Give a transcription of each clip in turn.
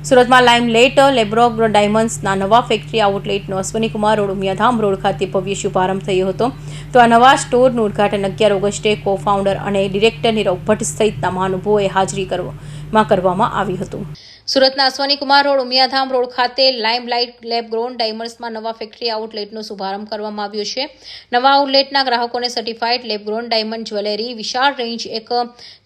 સુરતમાં લાઇમલાઇટ લેબ્રોગ ડાયમંડ્સના નવા factory આઉટલેટનો અશ્વનીકુમાર road Umiyadham road ખાતે ભવ્ય શુભારંભ થયો હતો. તો આ નવા સ્ટોરનું ઉદ્ઘાટન 11 ઓગસ્ટે કો-ફાઉન્ડર અને ડિરેક્ટર નીરવ ભટ્ટ સહિતના મહાનુભાવોએ હાજરી કરવામાં આવ્યું હતું. સુરતના અશ્વનીકુમાર રોડ ઉમિયાધામ રોડ ખાતે લાઇમલાઇટ લેબ-ગ્રોન ડાયમંડ્સમાં નવા ફેક્ટરી આઉટલેટનો શુભારંભ કરવામાં આવ્યો છે. નવા આઉટલેટના ગ્રાહકોને સર્ટિફાઈડ લેબ-ગ્રોન ડાયમંડ જ્વેલરી વિશાળ રેન્જ એક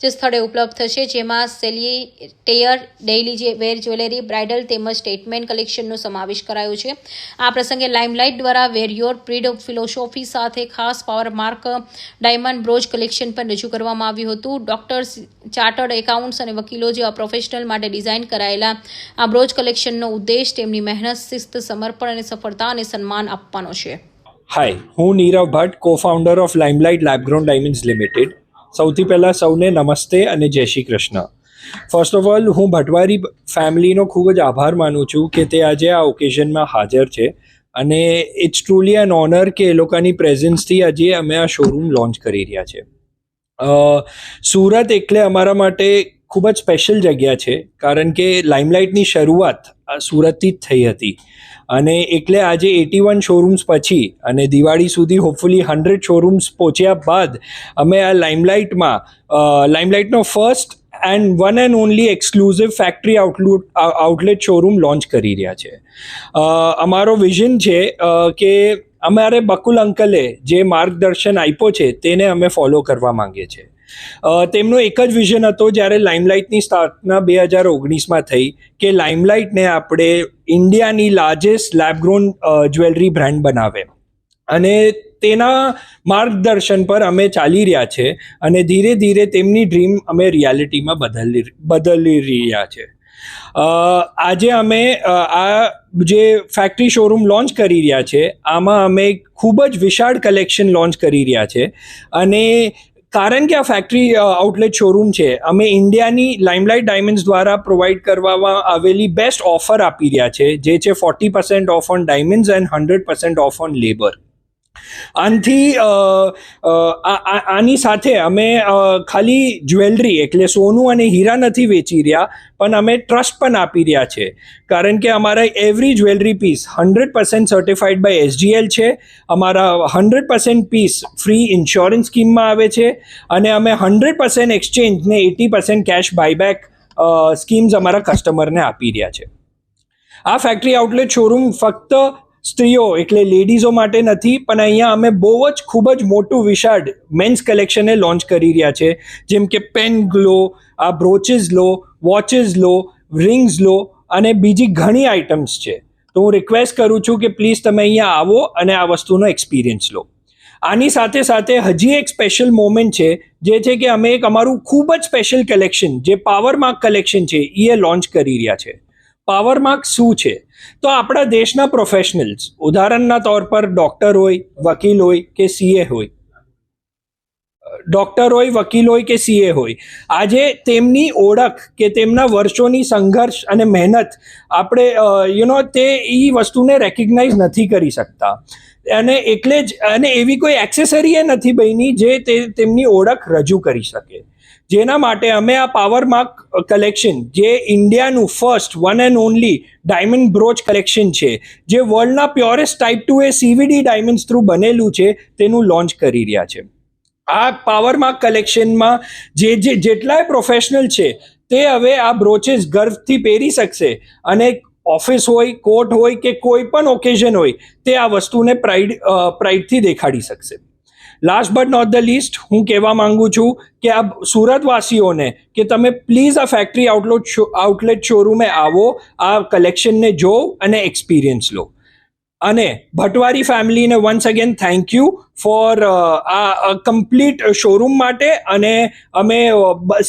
જ સ્થળે ઉપલબ્ધ થશે, જેમાં સેલિટેયર, ડેઇલી વેર જ્વેલરી, બ્રાઇડલ તેમજ સ્ટેટમેન્ટ કલેક્શનનો સમાવેશ કરાયો છે. આ પ્રસંગે લાઇમલાઇટ દ્વારા વેર યોર પ્રીડ ફિલોસોફી સાથે ખાસ power mark diamond brooch collection પણ રજૂ કરવામાં આવ્યું હતું. ડોક્ટર્સ, ચાર્ટર્ડ એકાઉન્ટ્સ અને વકીલો જેવા પ્રોફેશનલ માટે ડિઝાઇન કરાયેલા આ બ્રોચ કલેક્શનનો ઉદ્દેશ તેમની મહેનત, શિસ્ત, સમર્પણ અને સફળતા અને સન્માન આપવાનો છે. હાય, હું Nirav Bhatt, cofounder of Limelight lab grown diamonds limited. સૌથી પહેલાં સૌને નમસ્તે અને જય Shri Krishna. First of all, હું ભટવારી ફેમિલીનો ખૂબ જ આભાર માનું છું કે તે આજે આ ઓકેઝનમાં હાજર છે અને ઇટ્સ ટ્રુલી એન ઓનર કે એ લોકોની પ્રેઝન્સથી આજે અમે આ શોરૂમ લોન્ચ કરી રહ્યા છે. સુરત એટલે અમારા માટે ખૂબ જ સ્પેશિયલ જગ્યા છે, કારણ કે લાઇમલાઇટની શરૂઆત સુરતથી જ થઈ હતી અને એટલે આજે 81 શોરૂમ્સ પછી અને દિવાળી સુધી હોપફુલી 100 શોરૂમ્સ પહોંચ્યા બાદ અમે આ લાઇમલાઇટનો first and one and only exclusive factory outlet showroom launch કરી રહ્યા છે. અમારો વિઝન છે કે અમારે બકુલ અંકલે જે માર્ગદર્શન આપ્યો છે તેને અમે ફોલો કરવા માંગીએ છીએ. તેમનો એક જ વિઝન હતો જ્યારે લાઇમલાઇટની સ્થાપના 2019માં થઈ કે લાઇમલાઇટને આપણે ઇન્ડિયાની લાર્જેસ્ટ લેબ-ગ્રોન જ્વેલરી બ્રાન્ડ બનાવે અને તેના માર્ગદર્શન પર અમે ચાલી રહ્યા છે અને ધીરે ધીરે તેમની ડ્રીમ અમે રિયાલિટીમાં બદલી રહ્યા છે. આજે અમે આ જે ફેક્ટરી શોરૂમ લોન્ચ કરી રહ્યા છે આમાં અમે ખૂબ જ વિશાળ કલેક્શન લોન્ચ કરી રહ્યા છે અને કારણ કે આ ફેક્ટરી આઉટલેટ શોરૂમ છે, અમે ઇન્ડિયાની લાઇમલાઇટ ડાયમંડ્સ દ્વારા પ્રોવાઈડ કરવામાં આવેલી બેસ્ટ ઓફર આપી રહ્યા છે, જે છે 40% of on diamonds and 100% of on labour. આની સાથે અમે ખાલી જ્વેલરી એટલે સોનું અને હીરા નથી વેચી રહ્યા, પણ અમે ટ્રસ્ટ પણ આપી રહ્યા છે, કારણ કે અમારા every jewellery piece 100% certified by SGL છે. અમારા 100% પીસ ફ્રી ઇન્સ્યોરન્સ સ્કીમમાં આવે છે અને અમે 100% એક્સચેન્જ ને 80% કેશ બાયબેક સ્કીમ્સ અમારા કસ્ટમરને આપી રહ્યા છે. આ ફેક્ટરી આઉટલેટ શોરૂમ ફક્ત સ્ત્રીઓ એટલે લેડીઝો માટે નથી, પણ અહીંયા અમે બહુ જ ખૂબ જ મોટું વિશાળ મેન્સ કલેક્શને લોન્ચ કરી રહ્યા છે, જેમ કે પેન લો, આ બ્રોચીસ લો, વોચીસ લો, રિંગ્સ લો અને બીજી ઘણી આઇટમ્સ છે. તો હું રિક્વેસ્ટ કરું છું કે પ્લીઝ તમે અહીંયા આવો અને આ વસ્તુનો એક્સપિરિયન્સ લો. આની સાથે સાથે હજી એક સ્પેશિયલ મોમેન્ટ છે, જે છે કે અમે એક અમારું ખૂબ જ સ્પેશિયલ કલેક્શન જે પાવર માર્ક કલેક્શન છે એ લોન્ચ કરી રહ્યા છે. પાવર માર્ક શું છે? તો આપણા દેશના પ્રોફેશનલ્સ, ઉદાહરણના તौर પર ડૉક્ટર હોય, વકીલ હોય કે સીએ હોય, આજે તેમની ઓળખ કે તેમના વર્ષોની સંઘર્ષ અને મહેનત આપણે તે એ વસ્તુને રેકગ્નાઇઝ નથી કરી શકતા અને એટલે જ અને એવી કોઈ એક્સેસરી નથી બની જે તેમની ઓળખ રજૂ કરી શકે. જેના માટે અમે આ પાવર માર્ક કલેક્શન, જે ઇન્ડિયાનું first one and only diamond brooch collection છે, જે વર્લ્ડના purest type 2A CVD diamonds through બનેલું છે, તેનું લોન્ચ કરી રહ્યા છે. આ પાવર માર્ક કલેક્શનમાં જેટલાય પ્રોફેશનલ છે તે હવે આ બ્રોચેસ ગર્વથી પહેરી શકશે અને ઓફિસ હોય, કોર્ટ હોય કે કોઈ પણ ઓકેઝન હોય તે આ વસ્તુને પ્રાઇડથી દેખાડી શકશે. Last but not the least, હું કહેવા માંગુ છું કે આ સુરતવાસીઓને કે તમે પ્લીઝ આ ફેક્ટરી આઉટલેટ શોરૂમે આવો, આ કલેક્શનને જોવો અને એક્સપિરિયન્સ લો. અને ભટવારી ફેમિલીને once again thank you for આ કમ્પ્લીટ શોરૂમ માટે અને અમે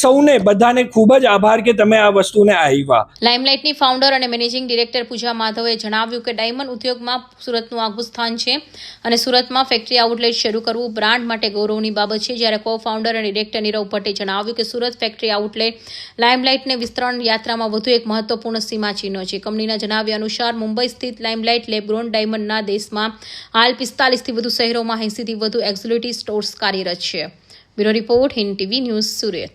સૌને બધાને ખૂબ જ આભાર કે તમે આ વસ્તુને આવ્યા. લાઇમલાઇટની ફાઉન્ડર અને મેનેજિંગ ડિરેક્ટર પૂજા માધવે જણાવ્યું કે ડાયમંડ ઉદ્યોગમાં સુરતનું આગવું સ્થાન છે અને સુરતમાં ફેક્ટરી આઉટલેટ શરૂ કરવું બ્રાન્ડ માટે ગૌરવની બાબત છે. જ્યારે કો-ફાઉન્ડર અને ડિરેક્ટર નીરવ ભટ્ટે જણાવ્યું કે સુરત ફેક્ટરી આઉટલેટ લાઇમલાઇટને વિસ્તરણ યાત્રામાં વધુ એક મહત્વપૂર્ણ સીમાચિહ્ન છે. કંપનીના જણાવ્યા અનુસાર મુંબઈ સ્થિત લાઇમલાઇટ લેબ-ગ્રોન ડાયમંડના દેશમાં હાલ 45થી વધુ શહેરોમાં 80થી વધુ એક્ઝક્લુઝિવ સ્ટોર્સ કાર્યરત છે. Bureau report, Hind TV news, Surat.